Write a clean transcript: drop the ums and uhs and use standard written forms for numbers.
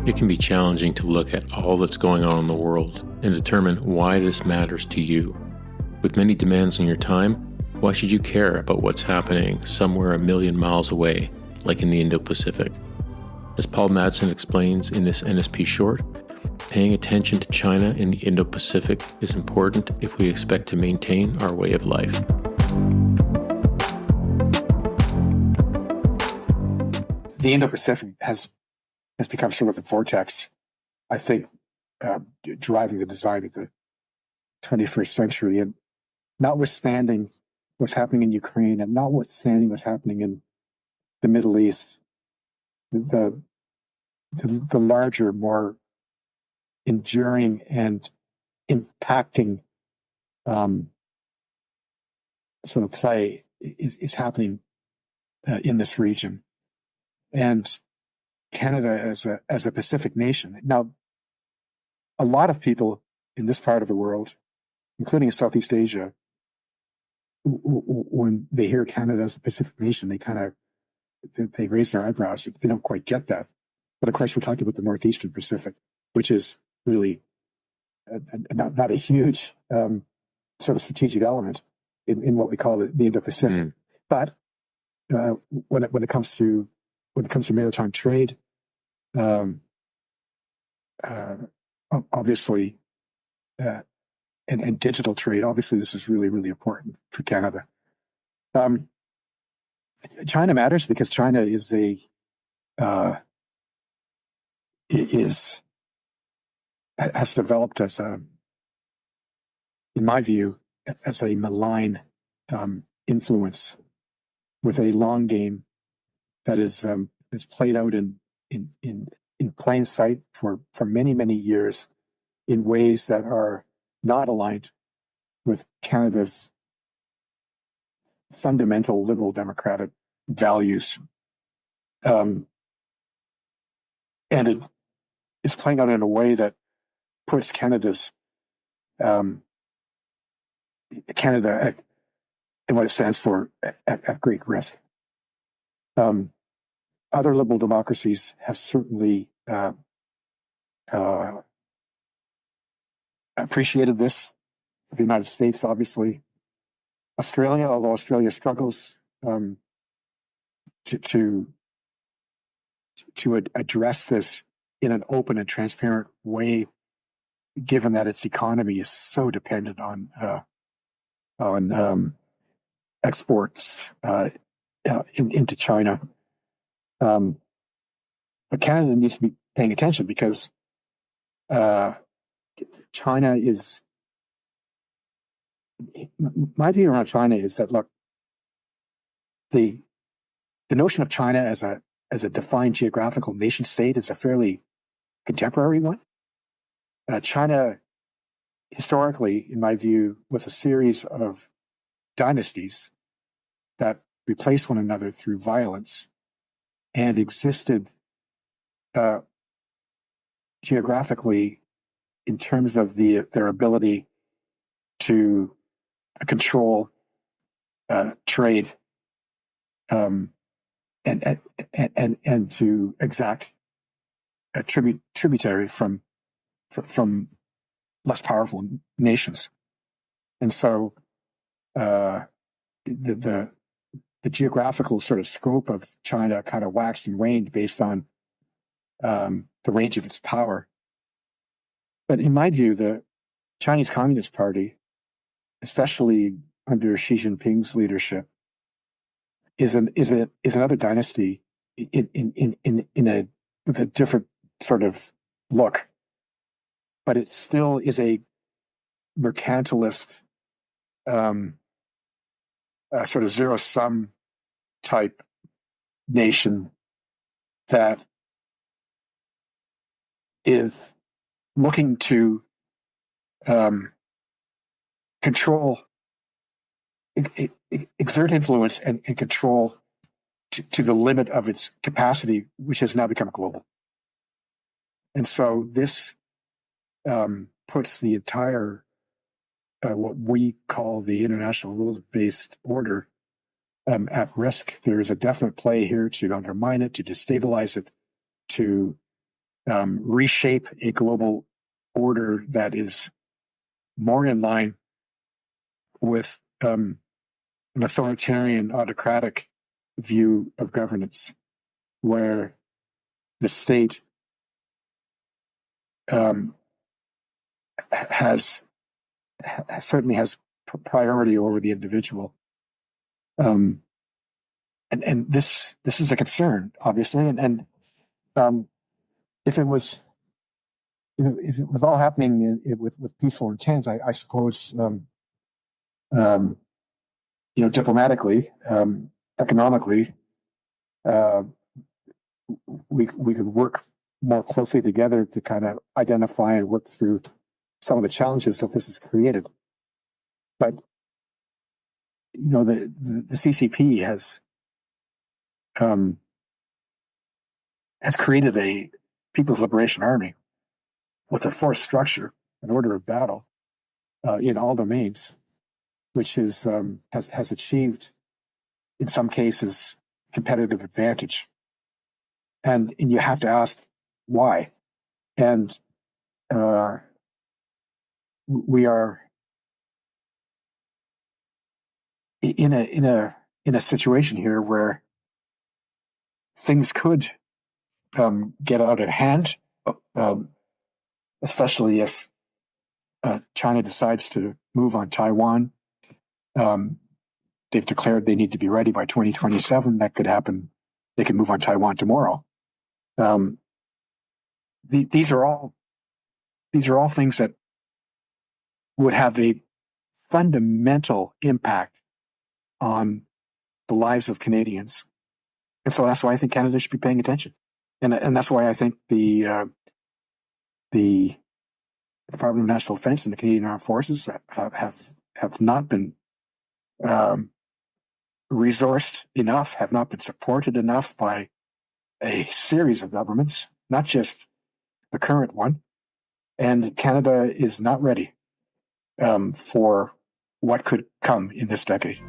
It can be challenging to look at all that's going on in the world and determine why this matters to you. With many demands on your time, why should you care about what's happening somewhere a million miles away, like in the Indo-Pacific? As Paul Maddison explains in this NSP short, paying attention to China in the Indo-Pacific is important if we expect to maintain our way of life. The Indo-Pacific has become sort of the vortex, I think, driving the design of the 21st century. And notwithstanding what's happening in Ukraine and notwithstanding what's happening in the Middle East, the larger, more enduring and impacting sort of play is happening in this region. And Canada as a Pacific nation. Now, a lot of people in this part of the world, including in Southeast Asia, when they hear Canada as a Pacific nation, they raise their eyebrows. They don't quite get that. But of course, we're talking about the Northeastern Pacific, which is really not a huge sort of strategic element in what we call the Indo-Pacific. But when it comes to maritime trade, obviously, and digital trade, obviously, this is really, really important for Canada. China matters because China has developed as in my view, as a malign influence with a long game that is it's played out in plain sight for many, many years in ways that are not aligned with Canada's fundamental liberal democratic values. And it's playing out in a way that puts Canada and what it stands for at great risk. Other liberal democracies have certainly appreciated this. The United States, obviously. Australia, although Australia struggles to address this in an open and transparent way, given that its economy is so dependent on exports into China. But Canada needs to be paying attention because China is, my view around China is that, look, the notion of China as a defined geographical nation state is a fairly contemporary one. China, historically, in my view, was a series of dynasties that replaced one another through violence and existed geographically in terms of their ability to control trade and to exact a tributary from less powerful nations. And so the geographical sort of scope of China kind of waxed and waned based on the range of its power. But in my view, the Chinese Communist Party, especially under Xi Jinping's leadership, is another dynasty with a different sort of look. But it still is a mercantilist, sort of zero-sum type nation that is looking to control, exert influence and control to the limit of its capacity, which has now become global. And so this puts the entire, what we call the international rules-based order, at risk. There is a definite play here to undermine it, to destabilize it, to reshape a global order that is more in line with an authoritarian, autocratic view of governance, where the state certainly has priority over the individual. And this is a concern, obviously, and if it was all happening with peaceful intent, I suppose diplomatically, economically, we could work more closely together to kind of identify and work through some of the challenges that this has created. But the CCP has created a People's Liberation Army with a force structure, an order of battle in all domains, which has achieved, in some cases, competitive advantage. And you have to ask why. And we are in a situation here where things could get out of hand, especially if China decides to move on Taiwan. They've declared they need to be ready by 2027. That could happen. They can move on Taiwan tomorrow. These are all things that would have a fundamental impact on the lives of Canadians. And so that's why I think Canada should be paying attention. And that's why I think the Department of National Defense and the Canadian Armed Forces have not been resourced enough, have not been supported enough by a series of governments, not just the current one. And Canada is not ready for what could come in this decade.